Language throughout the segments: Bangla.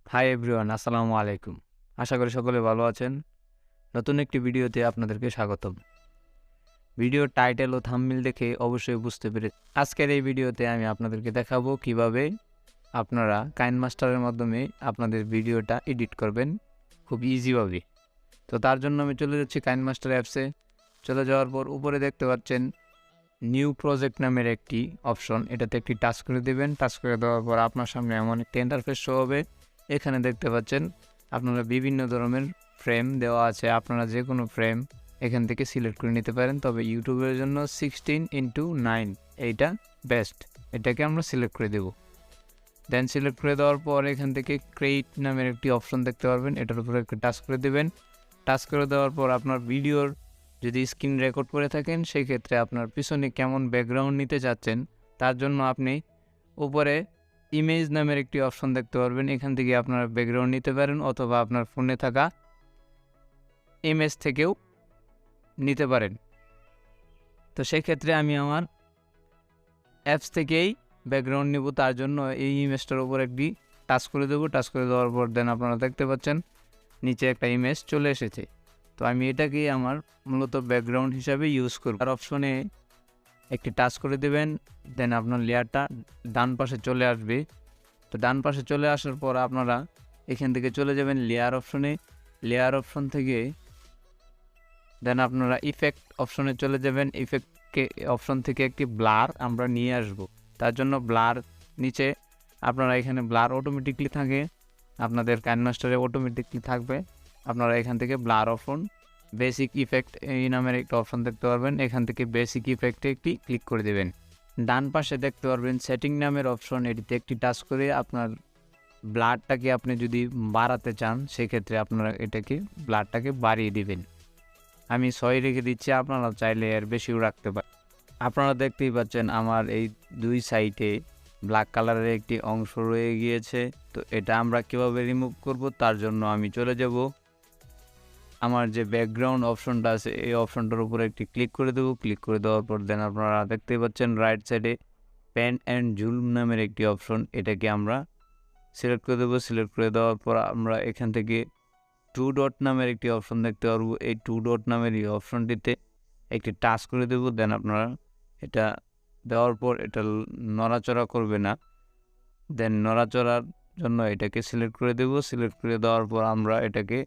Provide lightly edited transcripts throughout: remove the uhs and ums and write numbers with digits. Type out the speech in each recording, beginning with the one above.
হাই এভরিওয়ান, আসসালামু আলাইকুম। আশা করি সকলে ভালো আছেন। নতুন একটি ভিডিওতে আপনাদেরকে স্বাগতম। ভিডিওর টাইটেল ও থাম্বনেইল দেখে অবশ্যই বুঝতে পেরে আজকের এই ভিডিওতে আমি আপনাদেরকে দেখাবো কিভাবে আপনারা কাইনমাস্টারের মাধ্যমে আপনাদের ভিডিওটা এডিট করবেন খুব ইজিভাবে। তো তার জন্য আমি চলে যাচ্ছি কাইনমাস্টার অ্যাপসে। চলে যাওয়ার পর উপরে দেখতে পাচ্ছেন নিউ প্রজেক্ট নামের একটি অপশন, এটাতে একটি টাচ করে দেবেন। টাচ করে দেওয়ার পর আপনার সামনে এমন একটি ইন্টারফেস শো হবে। এখানে দেখতে পাচ্ছেন আপনারা বিভিন্ন ধরনের ফ্রেম দেওয়া আছে, আপনারা যে কোনো ফ্রেম এখান থেকে সিলেক্ট করে নিতে পারেন। তবে ইউটিউবের জন্য 16:9 এইটা বেস্ট, এটাকে আমরা সিলেক্ট করে দেব। দেন সিলেক্ট করে দেওয়ার পর এখান থেকে ক্রিয়েট নামের একটি অপশন দেখতে পারবেন, এটার উপরে একটু টাচ করে দেবেন। টাচ করে দেওয়ার পর আপনার ভিডিওর যদি স্ক্রিন রেকর্ড করে থাকেন সেই ক্ষেত্রে আপনার পিছনে কেমন ব্যাকগ্রাউন্ড নিতে চাচ্ছেন তার জন্য আপনি উপরে ইমেজ নামের একটি অপশন দেখতে পারবেন, এখান থেকে আপনার ব্যাকগ্রাউন্ড নিতে পারেন অথবা আপনার ফোনে থাকা ইমেজ থেকেও নিতে পারেন। তো সেই ক্ষেত্রে আমি আমার অ্যাপস থেকেই ব্যাকগ্রাউন্ড নেব, তার জন্য এই ইমেজটার উপর একটি টাচ করে দেবো। টাচ করে দেওয়ার পর দেন আপনারা দেখতে পাচ্ছেন নিচে একটা ইমেজ চলে এসেছে। তো আমি এটাকেই আমার মূলত ব্যাকগ্রাউন্ড হিসাবে ইউজ করব। আর অপশনে একটি টাচ করে দেবেন, দেন আপনার লেয়ারটা ডান পাশে চলে আসবে। তো ডান পাশে চলে আসার পর আপনারা এখান থেকে চলে যাবেন লেয়ার অপশনে। লেয়ার অপশন থেকে দেন আপনারা ইফেক্ট অপশনে চলে যাবেন। ইফেক্টকে অপশন থেকে একটি ব্লার আমরা নিয়ে আসব। তার জন্য ব্লার নিচে আপনারা এখানে ব্লার অটোমেটিকলি থাকে, আপনাদের কাইনমাস্টারে অটোমেটিকলি থাকবে। আপনারা এখান থেকে ব্লার অপশন বেসিক ইফেক্ট এই নামের একটা অপশন দেখতে পারবেন, এখান থেকে বেসিক ইফেক্টে একটি ক্লিক করে দেবেন। ডান পাশে দেখতে পারবেন সেটিং নামের অপশন, এটিতে একটি টাচ করে আপনার ব্লারটাকে আপনি যদি বাড়াতে চান সেক্ষেত্রে আপনারা এটাকে ব্লারটাকে বাড়িয়ে দিবেন। আমি 6 রেখে দিচ্ছি, আপনারা চাইলে এর বেশিও রাখতে পারেন। আপনারা দেখতেই পাচ্ছেন আমার এই দুই সাইডে ব্ল্যাক কালারের একটি অংশ রয়ে গিয়েছে। তো এটা আমরা কীভাবে রিমুভ করব তার জন্য আমি চলে যাব আমার যে ব্যাকগ্রাউন্ড অপশনটা আছে এই অপশনটার উপরে একটি ক্লিক করে দেবো। ক্লিক করে দেওয়ার পর দেন আপনারা দেখতেই পাচ্ছেন রাইট সাইডে পেন অ্যান্ড জুম নামের একটি অপশন, এটাকে আমরা সিলেক্ট করে দেবো। সিলেক্ট করে দেওয়ার পর আমরা এখান থেকে 2 ডট নামের একটি অপশন দেখতে পারবো। এই 2 ডট নামের এই অপশনটিতে একটি টাচ করে দেবো। দেন আপনারা এটা দেওয়ার পর এটা নড়াচড়া করবে না, দেন নড়াচড়ার জন্য এটাকে সিলেক্ট করে দেবো। সিলেক্ট করে দেওয়ার পর আমরা এটাকে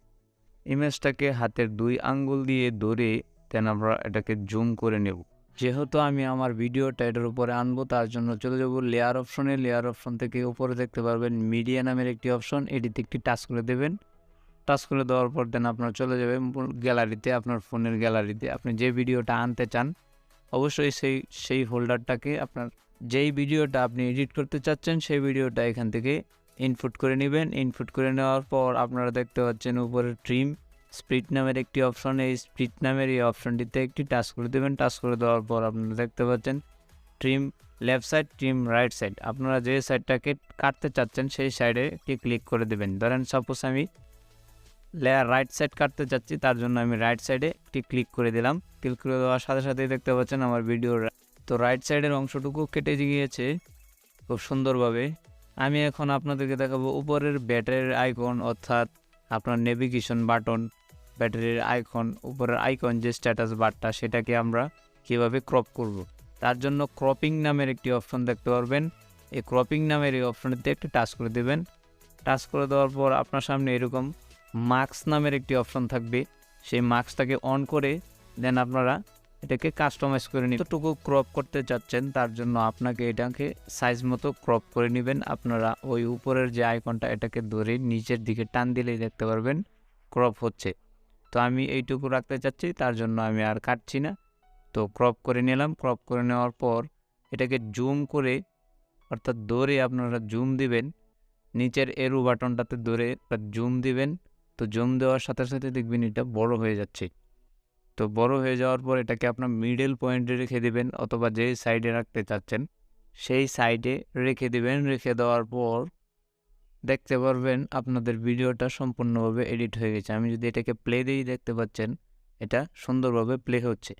ইমেজটাকে হাতের 2 আঙ্গুল দিয়ে ধরে দেন আমরা এটাকে জুম করে নেব। যেহেতু আমি আমার ভিডিওটা এটার উপরে আনবো তার জন্য চলে যাব লেয়ার অপশনে। লেয়ার অপশন থেকে উপরে দেখতে পারবেন মিডিয়া নামের একটি অপশন, এটিতে একটি টাচ করে দেবেন। টাচ করে দেওয়ার পর দেন আপনার চলে যাবে গ্যালারিতে, আপনার ফোনের গ্যালারিতে আপনি যে ভিডিওটা আনতে চান অবশ্যই সেই হোল্ডারটাকে আপনার যেই ভিডিওটা আপনি এডিট করতে চাচ্ছেন সেই ভিডিওটা এখান থেকে ইনপুট করে নেবেন। ইনপুট করে নেওয়ার পর আপনারা দেখতে পাচ্ছেন উপরে ট্রিম স্প্লিট নামের একটি অপশন, এই স্প্লিট নামের এই অপশনটিতে একটি টাচ করে দেবেন। টাচ করে দেওয়ার পর আপনারা দেখতে পাচ্ছেন trim left side, trim right side, আপনারা যে সাইডটাকে কাটতে চাচ্ছেন সেই সাইডে একটি ক্লিক করে দেবেন। ধরেন সাপোজ আমি রাইট সাইড কাটতে চাচ্ছি, তার জন্য আমি রাইট সাইডে একটি ক্লিক করে দিলাম। ক্লিক করে দেওয়ার সাথে সাথেই দেখতে পাচ্ছেন আমার ভিডিওর তো রাইট সাইডের অংশটুকু কেটে গিয়েছে খুব সুন্দরভাবে। আমি এখন আপনাদেরকে দেখাবো উপরের ব্যাটারির আইকন, অর্থাৎ আপনার নেভিগেশন বাটন, ব্যাটারির আইকন, উপরের আইকন যে স্ট্যাটাস বারটা সেটাকে আমরা কীভাবে ক্রপ করব। তার জন্য ক্রপিং নামের একটি অপশন দেখতে পারবেন, এই ক্রপিং নামের এই অপশনটিতে একটি টাচ করে দেবেন। টাচ করে দেওয়ার পর আপনার সামনে এরকম মার্কস নামের একটি অপশন থাকবে, সেই মার্কসটাকে অন করে দেন আপনারা এটাকে কাস্টমাইজ করে নিন। যতটুকু ক্রপ করতে চাচ্ছেন তার জন্য আপনাকে এটাকে সাইজ মতো ক্রপ করে নেবেন। আপনারা ওই উপরের যে আইকনটা এটাকে ধরে নিচের দিকে টান দিলেই দেখতে পারবেন ক্রপ হচ্ছে। তো আমি এইটুকু রাখতে চাচ্ছি, তার জন্য আমি আর কাটছি না, তো ক্রপ করে নিলাম। ক্রপ করে নেওয়ার পর এটাকে জুম করে অর্থাৎ ধরে আপনারা জুম দিবেন, নিচের এরো বাটনটাতে ধরে জুম দিবেন। তো জুম দেওয়ার সাথে সাথে দেখবেন এটা বড় হয়ে যাচ্ছে। তো বড় হয়ে যাওয়ার পর এটাকে আপনার মিডল পয়েন্টে রেখে দেবেন, অথবা যে সাইডে রাখতে চাচ্ছেন সেই সাইডে রেখে দেবেন। রেখে দেওয়ার পর দেখতে পারবেন আপনাদের ভিডিওটা সম্পূর্ণভাবে এডিট হয়ে গেছে। আমি যদি এটাকে প্লে দিই দেখতে পাচ্ছেন এটা সুন্দরভাবে প্লে হচ্ছে।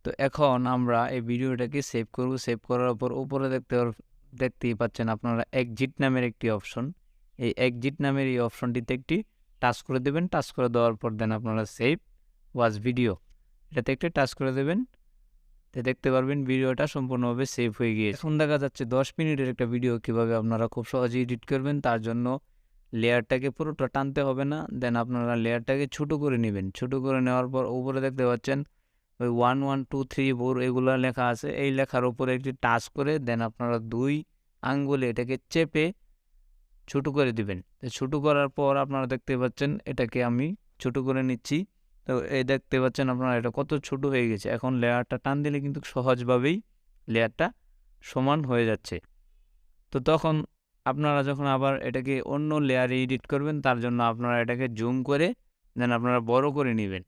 তো এখন আমরা এই ভিডিওটাকে সেভ করব। সেভ করার পর উপরে দেখতেই পাচ্ছেন আপনারা এক্সিট নামের একটি অপশন, এই এক্সিট নামের এই অপশনটিতে একটি টাচ করে দেবেন। টাচ করে দেওয়ার পর দেন আপনারা সেভ ওয়াচ ভিডিও এটাতে একটি টাচ করে দেবেন। তো দেখতে পারবেন ভিডিওটা সম্পূর্ণভাবে সেভ হয়ে গিয়েছে। এখন দেখা যাচ্ছে 10 মিনিটের একটা ভিডিও কীভাবে আপনারা খুব সহজেই এডিট করবেন। তার জন্য লেয়ারটাকে পুরোটা টানতে হবে না, দেন আপনারা লেয়ারটাকে ছোটো করে নেবেন। ছোটো করে নেওয়ার পর উপরে দেখতে পাচ্ছেন ওই 1 1 2 3 4 এগুলো লেখা আছে। এই লেখার উপরে একটি টাচ করে দেন আপনারা 2 আঙ্গুলে এটাকে চেপে ছোটো করে দিবেন। ছোটো করার পর আপনারা দেখতে পাচ্ছেন এটাকে আমি ছোটো করে নিচ্ছি। তো এই দেখতে পাচ্ছেন আপনারা এটা কত ছোট হয়ে গেছে। এখন লেয়ারটা টান দিলে কিন্তু সহজভাবেই লেয়ারটা সমান হয়ে যাচ্ছে। তো তখন আপনারা যখন আবার এটাকে অন্য লেয়ারে এডিট করবেন তার জন্য আপনারা এটাকে জুম করে দেন আপনারা বড় করে নেবেন।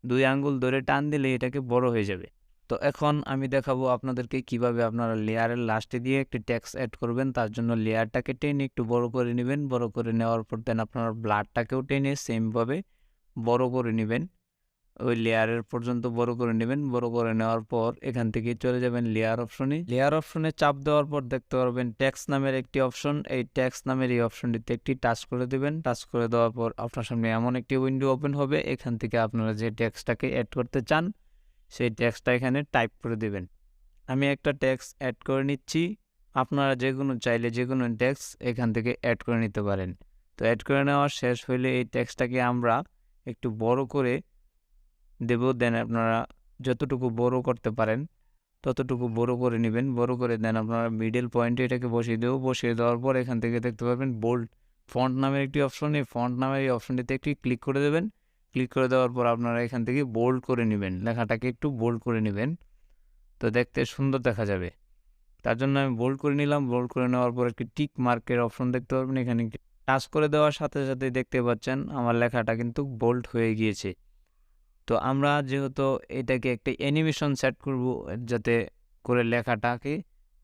2 আঙ্গুল ধরে টান দিলে এটাকে বড় হয়ে যাবে। তো এখন আমি দেখাবো আপনাদেরকে কিভাবে আপনারা লেয়ারের লাস্টে দিয়ে একটি টেক্সট অ্যাড করবেন। তার জন্য লেয়ারটাকে টেনে একটু বড় করে নেবেন। বড় করে নেওয়ার পর দেন আপনারা ব্লাডটাকেও টেনে সেমভাবে বড় করে নেবেন। ওই লেয়ারের পর্যন্ত বড় করে নেবেন। বড় করে নেওয়ার পর এখান থেকে চলে যাবেন লেয়ার অপশনে। লেয়ার অপশনে চাপ দেওয়ার পর দেখতে পারবেন টেক্সট নামের একটি অপশন। এই টেক্সট নামের এই অপশনটিতে একটি টাচ করে দেবেন। টাচ করে দেওয়ার পর আপনার সামনে এমন একটি উইন্ডো ওপেন হবে। এখান থেকে আপনারা যে টেক্সটটাকে অ্যাড করতে চান সেই টেক্সটটা এখানে টাইপ করে দেবেন। আমি একটা টেক্সট অ্যাড করে নিচ্ছি। আপনারা চাইলে যে কোনো টেক্সট এখান থেকে অ্যাড করে নিতে পারেন। তো অ্যাড করে নেওয়া শেষ হলে এই টেক্সটটাকে আমরা একটু বড় করে দেব। দেন আপনারা যতটুকু বড় করতে পারেন ততটুকু বড় করে নেবেন। বড় করে দেন আপনারা মিডল পয়েন্টে এটাকে বসিয়ে দেবো। বসিয়ে দেওয়ার পর এখান থেকে দেখতে পাবেন বোল্ড ফন্ট নামের একটি অপশন। এই ফন্ট নামের এই অপশনটিতে একটি ক্লিক করে দেবেন। ক্লিক করে দেওয়ার পর আপনারা এখান থেকে বোল্ড করে নেবেন। লেখাটাকে একটু বোল্ড করে নেবেন, তো দেখতে সুন্দর দেখা যাবে। তার জন্য আমি বোল্ড করে নিলাম। বোল্ড করে নেওয়ার পর একটি টিক মার্কের অপশন দেখতে পাবেন। এখানে টাচ করে দেওয়ার সাথে সাথে দেখতে পাচ্ছেন আমার লেখাটা কিন্তু বোল্ড হয়ে গিয়েছে। তো আমরা যেহেতু এটাকে একটা অ্যানিমেশন সেট করব যাতে করে লেখাটাকে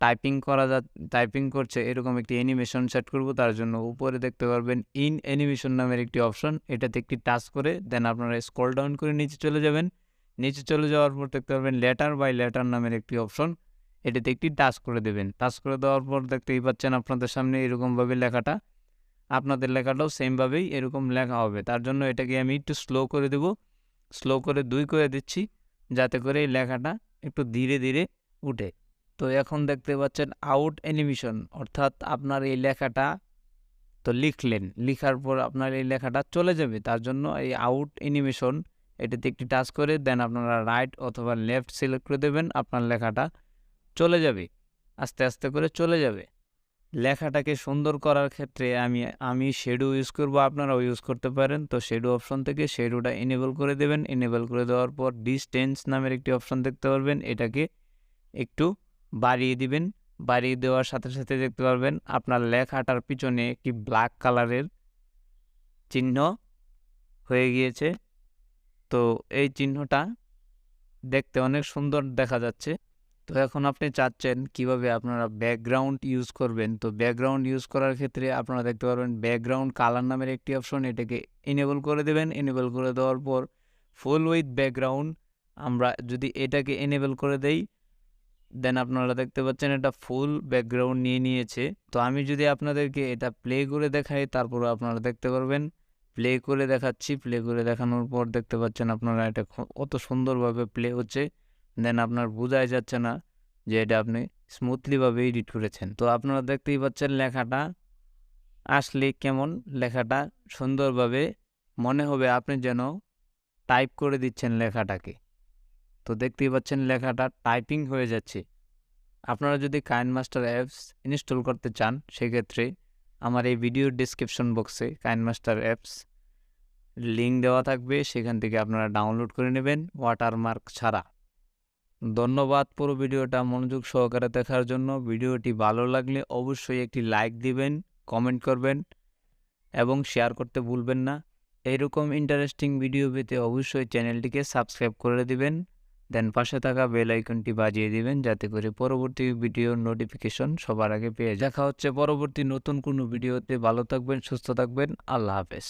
টাইপিং করছে এরকম একটি অ্যানিমেশন সেট করব। তার জন্য উপরে দেখতে পারবেন ইন অ্যানিমেশন নামের একটি অপশন। এটাতে একটি টাচ করে দেন আপনারা স্ক্রল ডাউন করে নিচে চলে যাবেন। নিচে চলে যাওয়ার পর দেখতে পারবেন লেটার বাই লেটার নামের একটি অপশন। এটাতে একটি টাচ করে দেবেন। টাচ করে দেওয়ার পর দেখতেই পাচ্ছেন আপনাদের সামনে এরকমভাবে লেখাটা, আপনাদের লেখাটাও সেমভাবেই এরকম লেখা হবে। তার জন্য এটাকে আমি একটু স্লো করে দেব। স্লো করে 2 করে দিচ্ছি যাতে করে এই লেখাটা একটু ধীরে ধীরে উঠে। তো এখন দেখতে পাচ্ছেন আউট অ্যানিমেশন, অর্থাৎ আপনার এই লেখাটা তো লিখলেন, লিখার পর আপনার এই লেখাটা চলে যাবে। তার জন্য এই আউট অ্যানিমেশন এটাতে একটি টাচ করে দেন আপনারা রাইট অথবা লেফট সিলেক্ট করে দেবেন। আপনার লেখাটা চলে যাবে, আস্তে আস্তে করে চলে যাবে। লেখাটাকে সুন্দর করার ক্ষেত্রে আমি শ্যাডো ইউজ করব, আপনারাও ইউজ করতে পারেন। তো শ্যাডো অপশন থেকে শ্যাডোটা এনেবল করে দেবেন। এনেবল করে দেওয়ার পর ডিস্টেন্স নামের একটি অপশন দেখতে পারবেন। এটাকে একটু বাড়িয়ে দিবেন। বাড়িয়ে দেওয়ার সাথে সাথে দেখতে পারবেন আপনার লেখাটার পিছনে একটি ব্ল্যাক কালারের চিহ্ন হয়ে গিয়েছে। তো এই চিহ্নটা দেখতে অনেক সুন্দর দেখা যাচ্ছে। তো এখন আপনি চাচ্ছেন কিভাবে আপনারা ব্যাকগ্রাউন্ড ইউজ করবেন। তো ব্যাকগ্রাউন্ড ইউজ করার ক্ষেত্রে আপনারা দেখতে পারবেন ব্যাকগ্রাউন্ড কালার নামের একটি অপশন। এটাকে এনেবল করে দেবেন। এনেবল করে দেওয়ার পর ফুল উইথ ব্যাকগ্রাউন্ড আমরা যদি এটাকে এনেবল করে দেই দেন আপনারা দেখতে পাচ্ছেন এটা ফুল ব্যাকগ্রাউন্ড নিয়ে নিয়েছে। তো আমি যদি আপনাদেরকে এটা প্লে করে দেখাই তারপর আপনারা দেখতে পারবেন। প্লে করে দেখাচ্ছি। প্লে করে দেখানোর পর দেখতে পাচ্ছেন আপনারা এটা কত সুন্দরভাবে প্লে হচ্ছে। দেন আপনার বোঝাই যাচ্ছে না যে এটা আপনি স্মুথলিভাবে এডিট করেছেন। তো আপনারা দেখতেই পাচ্ছেন লেখাটা আসলে কেমন, লেখাটা সুন্দরভাবে মনে হবে আপনি যেন টাইপ করে দিচ্ছেন লেখাটাকে। তো দেখতেই পাচ্ছেন লেখাটা টাইপিং হয়ে যাচ্ছে। আপনারা যদি কাইনমাস্টার অ্যাপস ইনস্টল করতে চান সেক্ষেত্রে আমার এই ভিডিওর ডেসক্রিপশন বক্সে কাইনমাস্টার অ্যাপস লিঙ্ক দেওয়া থাকবে, সেখান থেকে আপনারা ডাউনলোড করে নেবেন ওয়াটারমার্ক ছাড়া। ধন্যবাদ পুরো ভিডিওটা মনোযোগ সহকারে দেখার জন্য। ভিডিওটি ভালো লাগলে অবশ্যই একটি লাইক দিবেন, কমেন্ট করবেন এবং শেয়ার করতে ভুলবেন না। এইরকম ইন্টারেস্টিং ভিডিও পেতে অবশ্যই চ্যানেলটিকে সাবস্ক্রাইব করে দিবেন। দেন পাশে থাকা বেল আইকনটি বাজিয়ে দিবেন যাতে করে পরবর্তী ভিডিওর নোটিফিকেশন সবার আগে পেয়ে দেখা হচ্ছে পরবর্তী নতুন কোনো ভিডিওতে। ভালো থাকবেন, সুস্থ থাকবেন। আল্লাহ হাফেজ।